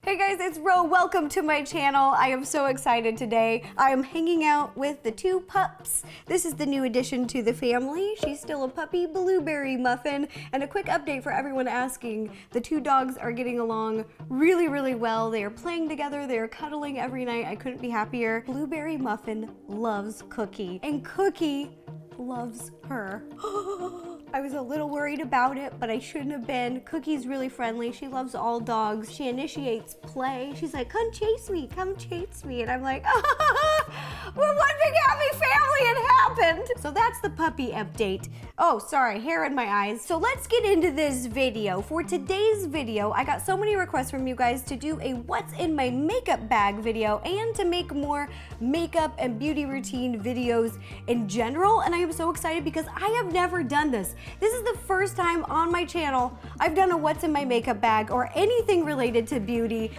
Hey guys, it's Ro. Welcome to my channel. I am so excited today. I am hanging out with the two pups. This is the new addition to the family. She's still a puppy, Blueberry Muffin. And a quick update for everyone asking, the two dogs are getting along really well. They are playing together, they are cuddling every night. I couldn't be happier. Blueberry Muffin loves Cookie, and Cookie loves her. I was a little worried about it, but I shouldn't have been. Cookie's really friendly. She loves all dogs. She initiates play. She's like, come chase me, come chase me. And I'm like, we're one big happy family, it happened. So that's the puppy update. Oh, sorry, hair in my eyes. So let's get into this video. For today's video, I got so many requests from you guys to do a what's in my makeup bag video and to make more makeup and beauty routine videos in general. And I am so excited because I have never done this. This is the first time on my channel I've done a what's in my makeup bag or anything related to beauty.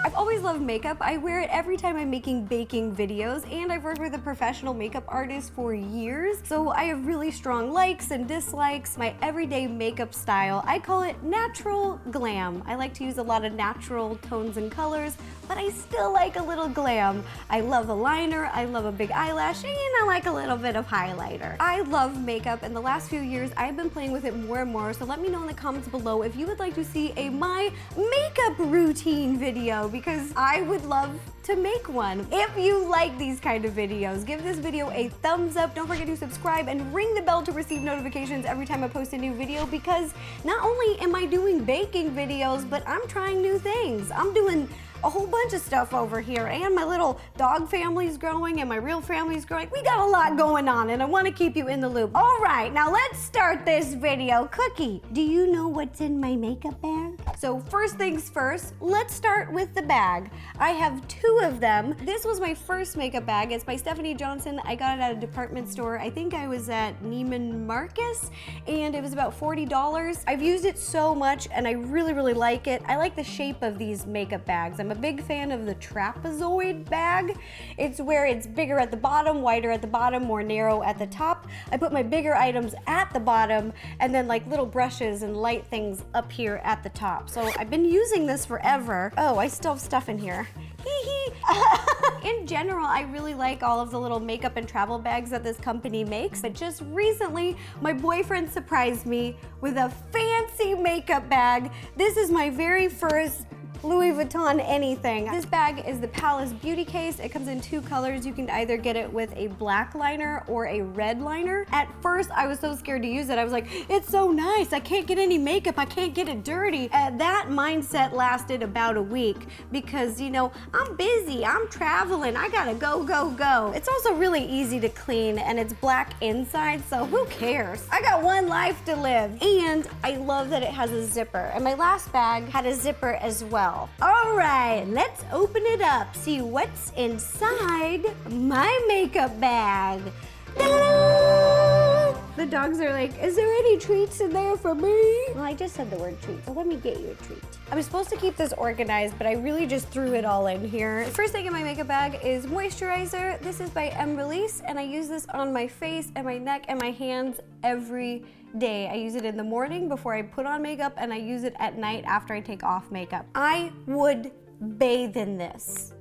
I've always loved makeup. I wear it every time I'm making baking videos, and I've worked with a professional makeup artist for years, so I have really strong likes and dislikes. My everyday makeup style, I call it natural glam. I like to use a lot of natural tones and colors, but I still like a little glam. I love a liner, I love a big eyelash, and I like a little bit of highlighter. I love makeup, and the last few years I've been playing with it more and more, so let me know in the comments below if you would like to see a my makeup routine video, because I would love to make one. If you like these kind of videos, give this video a thumbs up. Don't forget to subscribe and ring the bell to receive notifications every time I post a new video, because not only am I doing baking videos, but I'm trying new things. I'm doing a whole bunch of stuff over here, and my little dog family's growing and my real family's growing. We got a lot going on, and I want to keep you in the loop. All right, now let's start this video. Cookie, do you know what's in my makeup bag? So first things first, let's start with the bag. I have two of them. This was my first makeup bag. It's by Stephanie Johnson. I got it at a department store. I think I was at Neiman Marcus, and it was about $40. I've used it so much, and I really like it. I like the shape of these makeup bags. I'm a big fan of the trapezoid bag. It's where it's bigger at the bottom, wider at the bottom, more narrow at the top. I put my bigger items at the bottom, and then like little brushes and light things up here at the top. So I've been using this forever. Oh, I still have stuff in here. In general, I really like all of the little makeup and travel bags that this company makes, but just recently, my boyfriend surprised me with a fancy makeup bag. This is my very first Louis Vuitton anything. This bag is the Palace Beauty Case. It comes in two colors. You can either get it with a black liner or a red liner. At first, I was so scared to use it. I was like, it's so nice. I can't get any makeup. I can't get it dirty. That mindset lasted about a week because, you know, I'm busy. I'm traveling. I gotta go. It's also really easy to clean, and it's black inside, so who cares? I got one life to live. And I love that it has a zipper. And my last bag had a zipper as well. All right, let's open it up, see what's inside my makeup bag. Ta-da! The dogs are like, is there any treats in there for me? Well, I just said the word treat, so let me get you a treat. I was supposed to keep this organized, but I really just threw it all in here. The first thing in my makeup bag is moisturizer. This is by Release, and I use this on my face and my neck and my hands every day. I use it in the morning before I put on makeup, and I use it at night after I take off makeup. I would bathe in this.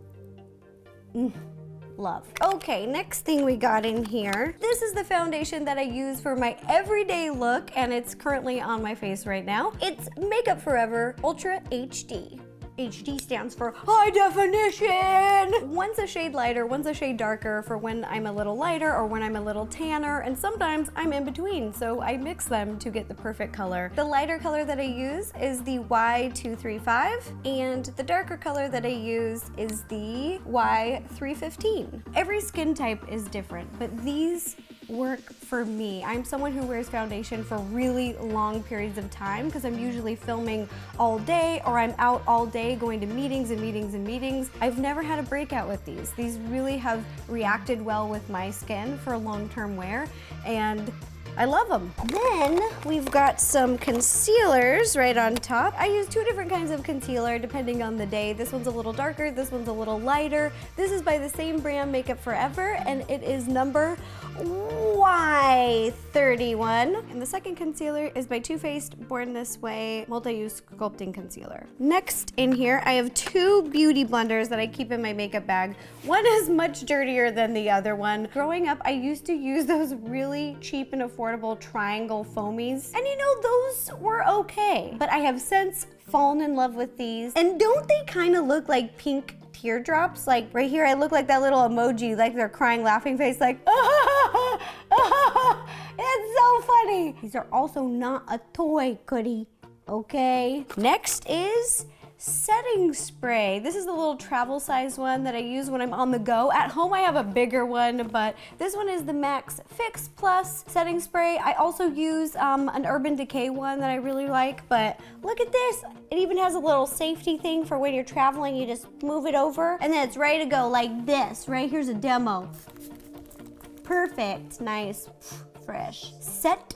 Love. Okay, next thing we got in here. This is the foundation that I use for my everyday look, and it's currently on my face right now. It's Makeup Forever Ultra HD. HD stands for high definition. One's a shade lighter, one's a shade darker for when I'm a little lighter or when I'm a little tanner, and sometimes I'm in between, so I mix them to get the perfect color. The lighter color that I use is the Y235, and the darker color that I use is the Y315. Every skin type is different, but these work for me. I'm someone who wears foundation for really long periods of time because I'm usually filming all day, or I'm out all day going to meetings and meetings and meetings. I've never had a breakout with these. These really have reacted well with my skin for long-term wear, and I love them. Then we've got some concealers right on top. I use 2 different kinds of concealer depending on the day. This one's a little darker, this one's a little lighter. This is by the same brand, Makeup Forever, and it is number Y31. And the second concealer is by Too Faced Born This Way Multi-Use Sculpting Concealer. Next in here, I have 2 beauty blenders that I keep in my makeup bag. One is much dirtier than the other one. Growing up, I used to use those really cheap and affordable triangle foamies. And you know, those were okay. But I have since fallen in love with these. And don't they kind of look like pink teardrops? Like right here, I look like that little emoji, like they're crying, laughing face, like, it's so funny. These are also not a toy, Cootie, okay? Next is setting spray. This is the little travel size one that I use when I'm on the go. At home, I have a bigger one, but this one is the Max Fix Plus setting spray. I also use an Urban Decay one that I really like, but look at this. It even has a little safety thing for when you're traveling. You just move it over, and then it's ready to go like this. Right here's a demo. Perfect, nice, fresh. Set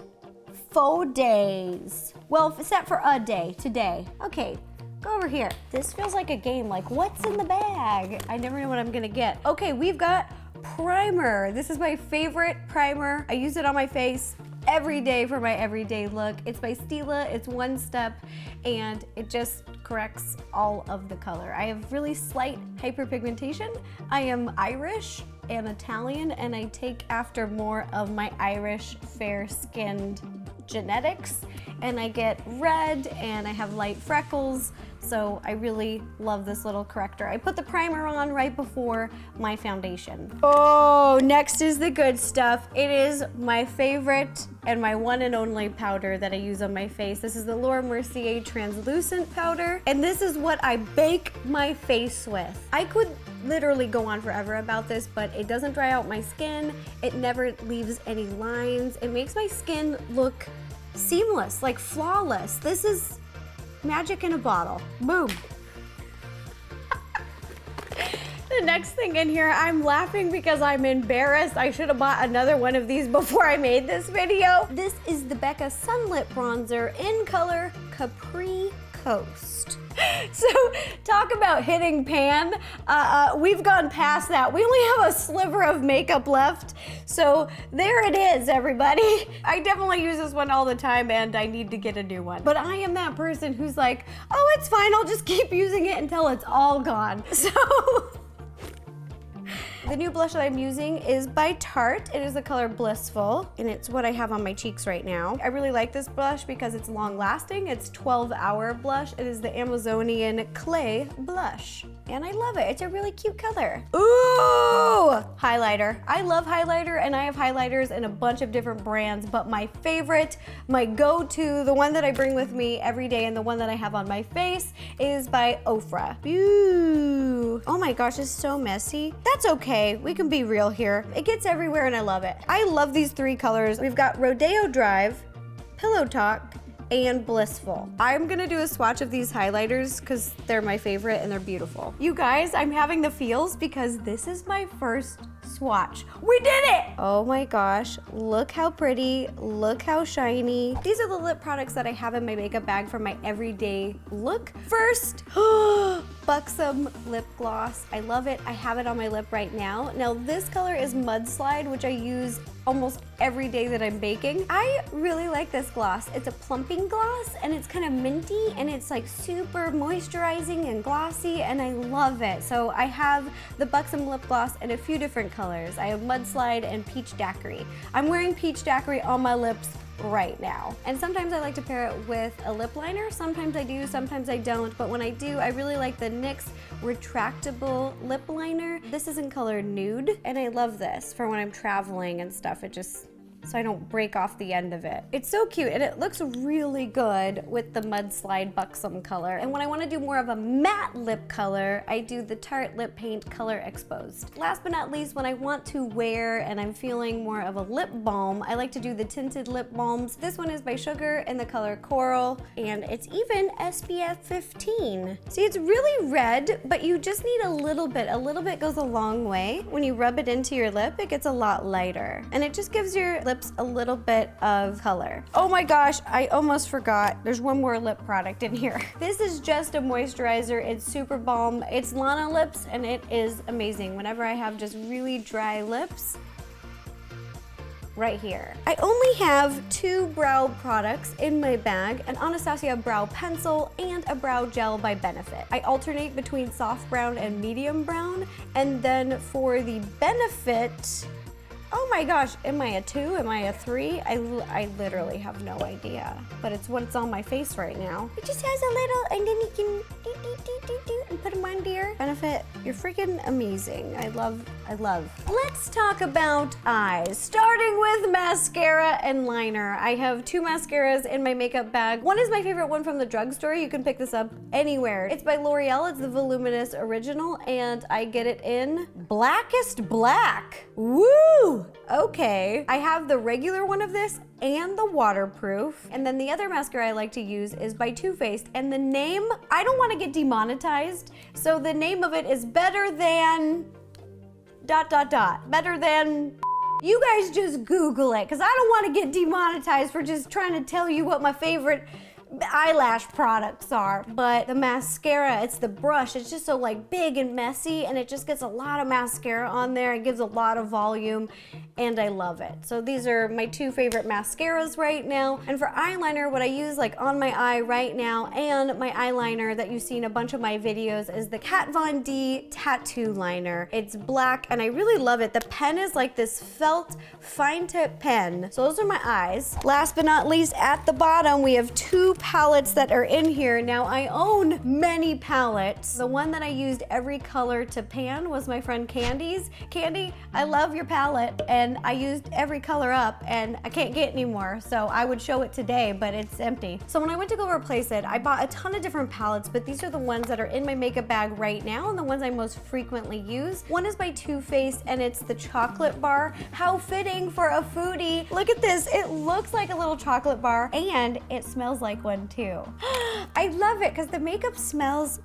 faux days. Well, set for a day, today. Okay. Go over here. This feels like a game, like what's in the bag? I never know what I'm gonna get. Okay, we've got primer. This is my favorite primer. I use it on my face every day for my everyday look. It's by Stila, it's 1 step, and it just corrects all of the color. I have really slight hyperpigmentation. I am Irish and Italian, and I take after more of my Irish fair-skinned genetics, and I get red and I have light freckles, so I really love this little corrector. I put the primer on right before my foundation. Oh, next is the good stuff. It is my favorite and my one and only powder that I use on my face. This is the Laura Mercier translucent powder, and this is what I bake my face with. I could literally go on forever about this, but it doesn't dry out my skin. It never leaves any lines. It makes my skin look seamless, like flawless. This is magic in a bottle. Boom. The next thing in here, I'm laughing because I'm embarrassed. I should have bought another one of these before I made this video. This is the Becca Sunlit Bronzer in color Capri Coast. So talk about hitting pan. We've gone past that. We only have a sliver of makeup left. So there it is, everybody. I definitely use this one all the time, and I need to get a new one. But I am that person who's like, oh, it's fine. I'll just keep using it until it's all gone. So the new blush that I'm using is by Tarte. It is the color Blissful, and it's what I have on my cheeks right now. I really like this blush because it's long lasting. It's 12-hour blush. It is the Amazonian Clay blush, and I love it. It's a really cute color. Ooh, highlighter. I love highlighter, and I have highlighters in a bunch of different brands, but my favorite, my go-to, the one that I bring with me every day and the one that I have on my face is by Ofra. Ooh. Oh my gosh, it's so messy. That's okay. We can be real here. It gets everywhere and I love it. I love these 3 colors. We've got Rodeo Drive, Pillow Talk, and Blissful. I'm gonna do a swatch of these highlighters because they're my favorite and they're beautiful. You guys, I'm having the feels because this is my first swatch. We did it! Oh my gosh, look how pretty, look how shiny. These are the lip products that I have in my makeup bag for my everyday look. First, Buxom lip gloss. I love it. I have it on my lip right now. Now this color is Mudslide, which I use almost every day that I'm baking. I really like this gloss. It's a plumping gloss, and it's kind of minty, and it's like super moisturizing and glossy, and I love it. So I have the Buxom lip gloss in a few different colors. I have Mudslide and Peach Daiquiri. I'm wearing Peach Daiquiri on my lips right now. And sometimes I like to pair it with a lip liner. Sometimes I do, sometimes I don't. But when I do, I really like the NYX retractable lip liner. This is in color Nude, and I love this for when I'm traveling and stuff. It just, so I don't break off the end of it. It's so cute, and it looks really good with the Mudslide Buxom color. And when I want to do more of a matte lip color, I do the Tarte Lip Paint Color Exposed. Last but not least, when I want to wear and I'm feeling more of a lip balm, I like to do the tinted lip balms. This one is by Sugar in the color Coral, and it's even SPF 15. See, it's really red, but you just need a little bit. A little bit goes a long way. When you rub it into your lip, it gets a lot lighter, and it just gives your lips a little bit of color. Oh my gosh, I almost forgot. There's one more lip product in here. This is just a moisturizer. It's Super Balm. It's Lana Lips, and it is amazing. Whenever I have just really dry lips, right here. I only have 2 brow products in my bag, an Anastasia brow pencil and a brow gel by Benefit. I alternate between soft brown and medium brown, and then for the Benefit, oh my gosh, am I a 2? Am I a 3? I literally have no idea, but it's what's on my face right now. It just has a little, and then you can do and put them on there. Benefit, you're freaking amazing. I love. Let's talk about eyes, starting with mascara and liner. I have 2 mascaras in my makeup bag. One is my favorite one from the drugstore. You can pick this up anywhere. It's by L'Oreal. It's the Voluminous Original, and I get it in Blackest Black. Woo! Okay. I have the regular one of this and the waterproof. And then the other mascara I like to use is by Too Faced. And the name, I don't want to get demonetized, so the name of it is Better Than ... Better Than... You guys just Google it, because I don't want to get demonetized for just trying to tell you what my favorite eyelash products are. But the mascara, it's the brush, it's just so like big and messy, and it just gets a lot of mascara on there. It gives a lot of volume, and I love it. So these are my 2 favorite mascaras right now. And for eyeliner, what I use like on my eye right now, and my eyeliner that you see in a bunch of my videos, is the Kat Von D Tattoo Liner. It's black, and I really love it. The pen is like this felt fine tip pen. So those are my eyes. Last but not least, at the bottom, we have 2 palettes that are in here. Now, I own many palettes. The one that I used every color to pan was my friend Candy's. Candy, I love your palette, and I used every color up, and I can't get any more, so I would show it today, but it's empty. So when I went to go replace it, I bought a ton of different palettes, but these are the ones that are in my makeup bag right now, and the ones I most frequently use. One is by Too Faced, and it's the chocolate bar. How fitting for a foodie. Look at this. It looks like a little chocolate bar, and it smells like one too. I love it because the makeup smells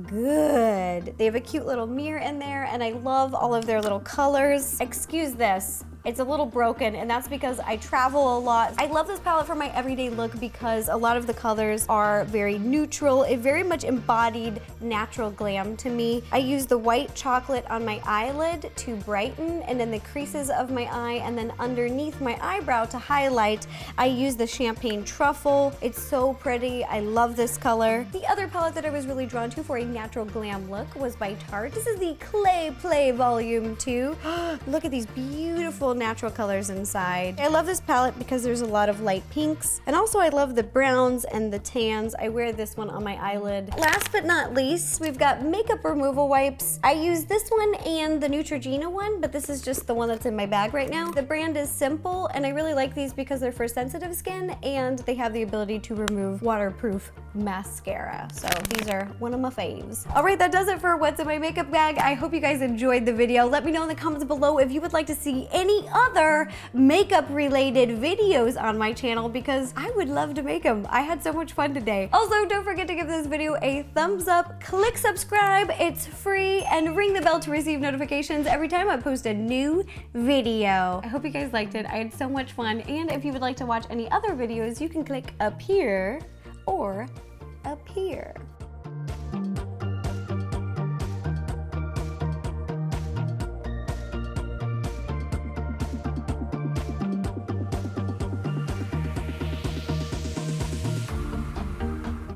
good. They have a cute little mirror in there, and I love all of their little colors. Excuse this. It's a little broken, and that's because I travel a lot. I love this palette for my everyday look because a lot of the colors are very neutral. It very much embodied natural glam to me. I use the white chocolate on my eyelid to brighten, and in the creases of my eye, and then underneath my eyebrow to highlight, I use the Champagne Truffle. It's so pretty. I love this color. The other palette that I was really drawn to for a natural glam look was by Tarte. This is the Clay Play Volume 2. Look at these beautiful natural colors inside. I love this palette because there's a lot of light pinks, and also I love the browns and the tans. I wear this one on my eyelid. Last but not least, we've got makeup removal wipes. I use this one and the Neutrogena one, but this is just the one that's in my bag right now. The brand is Simple, and I really like these because they're for sensitive skin, and they have the ability to remove waterproof mascara. So these are one of my faves. All right, that does it for what's in my makeup bag. I hope you guys enjoyed the video. Let me know in the comments below if you would like to see any other makeup related videos on my channel, because I would love to make them. I had so much fun today. Also, don't forget to give this video a thumbs up, click subscribe, it's free, and ring the bell to receive notifications every time I post a new video. I hope you guys liked it. I had so much fun, and if you would like to watch any other videos, you can click up here or up here.